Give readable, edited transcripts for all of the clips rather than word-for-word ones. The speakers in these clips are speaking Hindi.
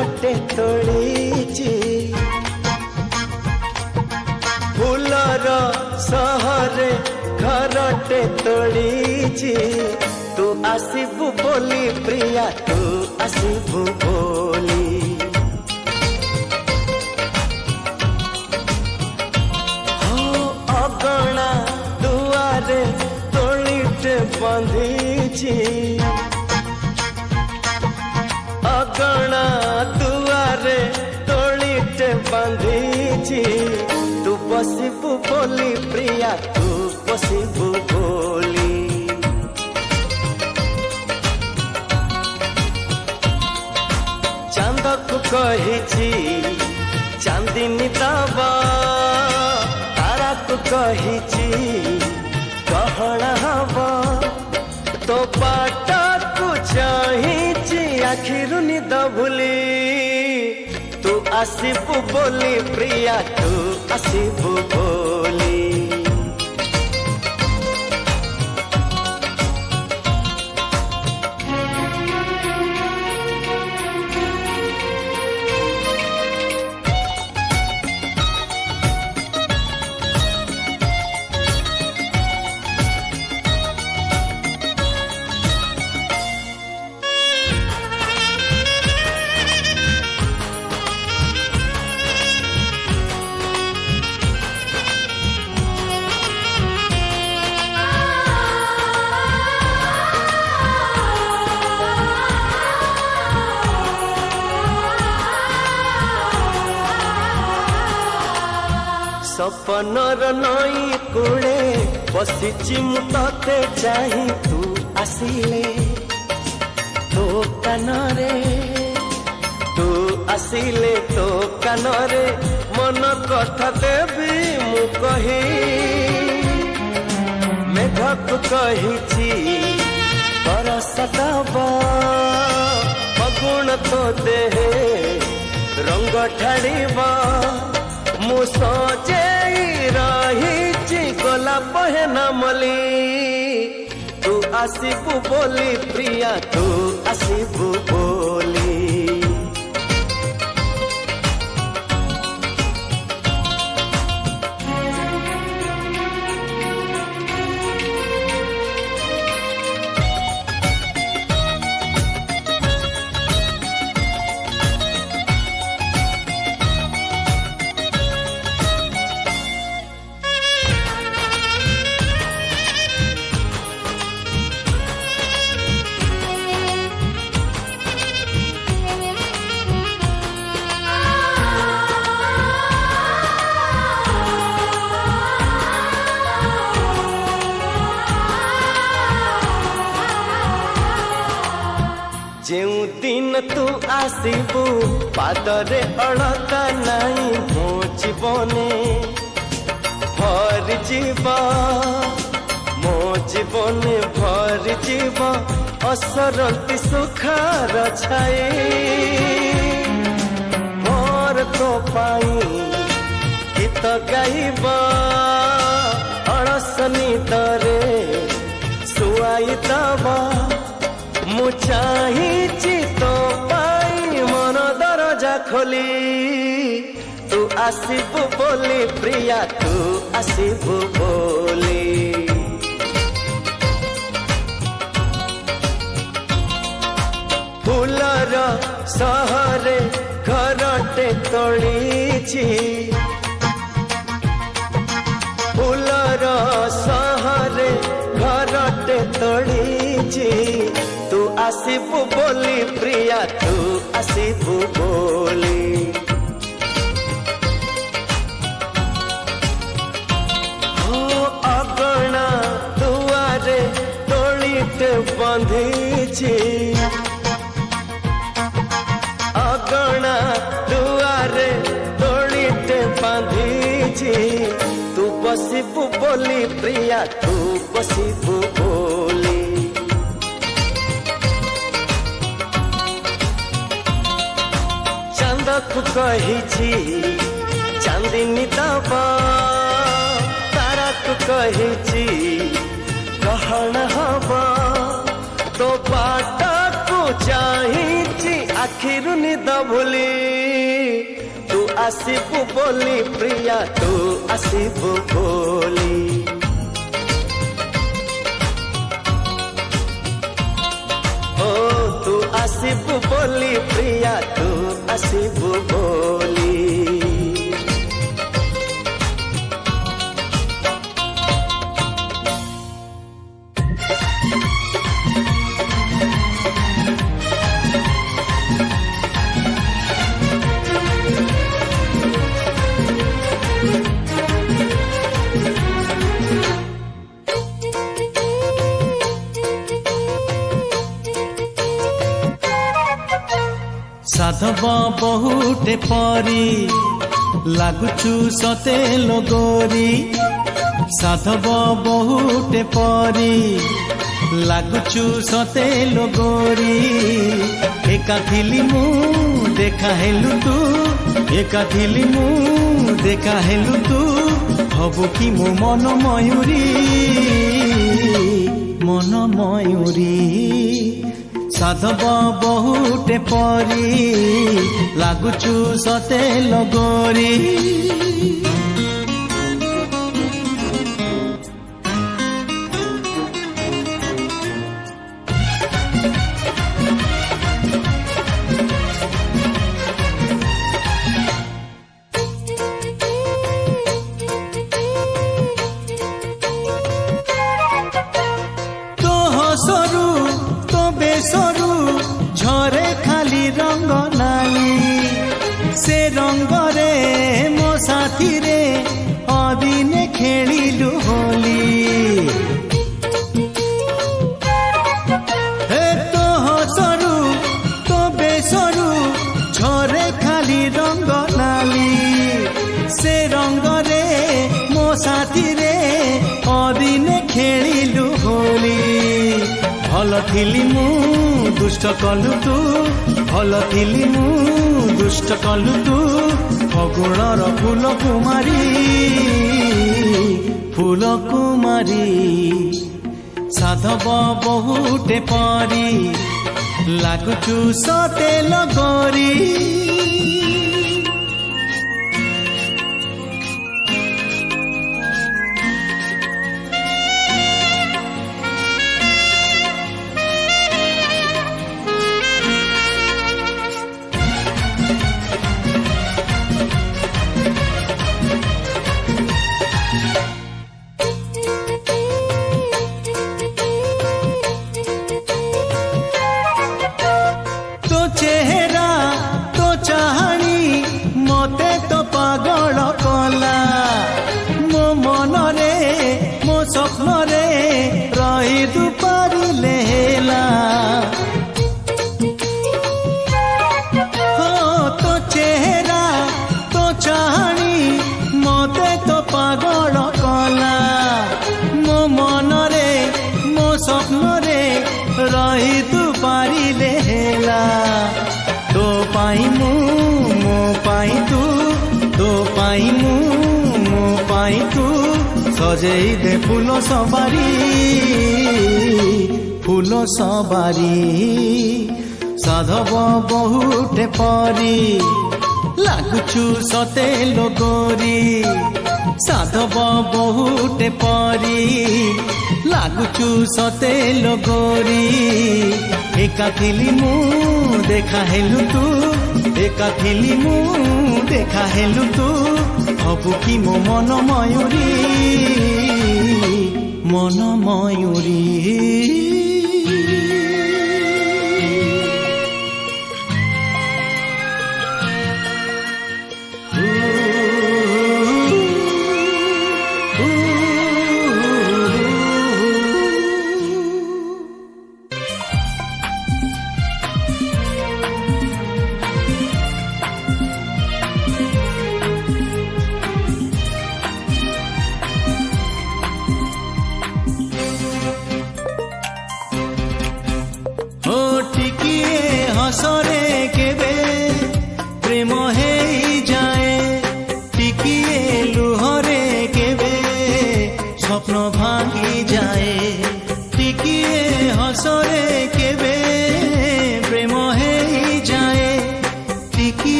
घरटे तोड़ीची फूलर सहरे घरटे तोड़ीची तू आसीबु बोली प्रिया तू आसीबु बोली हो अगणा दुआरे तोड़ीटे बंधीची अगणा दुआरे तोड़ीटे बंधीची तू बसिबु बोली प्रिया तू बसिबु बोली चांद को कहिची चांदिनी दबा तारा को कहिची गहना हवा तो बाट को चाहिची आखिरु निद भूली तू आसीबु बोली प्रिया तू आसीबु बोली सपनर नई कूड़े बसिची मु तते चाही तू आसिले तो कानरे तू आसिले तो कानरे मन कथा देवी मु कही मेघक कहिची बरस दबा फगुण तो देहे रंग ढाड़ीबा मु सजे रही गला पहना मली तू आसीबु बोली प्रिया तू आसीबु बोली जेउ दिन तू आसीबु पादरे अड़ता नहीं मो जीवने भर जीवा मो जीवने भर जीवा असरती सुखार छाए मोर तो पाई गीत गाइबा अड़सनी दरे सुआई दबा मु चाहिची तो पाई मन दरजा खोली तू आसीबु बोली प्रिया तू आसीबु बोली फूलर सहरे घरटे तोड़ीची फूलर सहरे घरटे तोड़ीची तू आसीबु बोली प्रिया तू आसीबु बोली हो अगणा दुआरे तोड़ीटे बंधीची अगणा दुआरे तोड़ीटे बंधीची तू बसिबु बोली प्रिया तू बसिबु बोली चांदक कहिची चांदिनी दबा ताराक कहिची गहना हवा तो बाटा को चाहिची आखिरु निद भूली तू आसिबु बोली प्रिया तू आसिबु बोली ओ तू आसिबु बोली प्रिया तू आसिबु बोली साधव बहुटे परी लागुचु सते लगोरी साधव बहुटे परी लागुचु सते लगोरी एका थिली मु देखा हेलु तू एका थिली मु देखा हेलु तू हबु कि मो मन मयूरी साधव बहुटे परी लागुचु सते लगोरी तो हसरू तो बेसरू झरे खाली रंग नाली से रंग रे मो साथी रे अदिने खेलिलु होली हे तो हसरू तो बेसरू झरे खाली रंग नाली से रंग रे मो साथी रे अदिने खेलिलु होली भल थिली मु दुष्ट कलु तू भल थिली मु दुष्ट कलु तू फगुणर फूल कुमारी साधव बहुटे परी लागुचु सते लगोरी चेहरा तो चाहनी मते तो पागल कला मो मन रे मो स्वप्न रे रही तू पारिले हेला हो तो चेहरा तो चाहनी मते तो पागल कला मो मन रे मो स्वप्न रे रही तू पारिले हेला तो पाई मु मो पाई तू तो पाई मु मो पाई तू सजेई दे फूल सवारी साधव बहुटे परी लागुचु सते लगोरी साधव बहुटे परी लागुचु सते लगोरी एका थिली मु देखा हेलु तू एका थिली मु देखा हेलु तू हबु कि मो मन मयूरी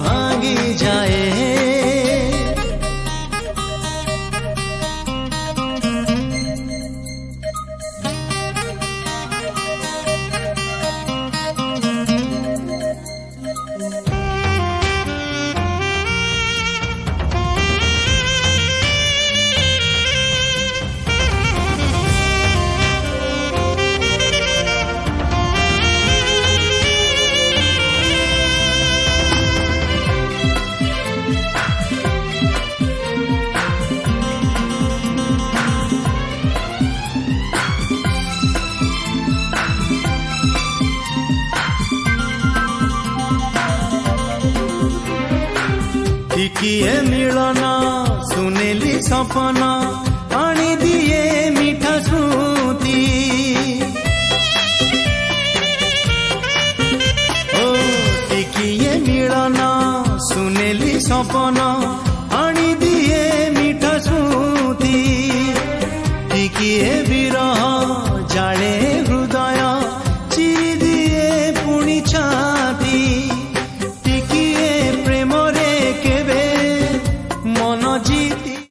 ভাঙি যায়। ଟିକିଏ ମିଳନ ସୁନେଲି ସପନ ଆଣିଦିଏ ମିଠା ସ୍ମୃତି। ଓ ଟିକିଏ ମିଳନ ସୁନେଲି ସପନ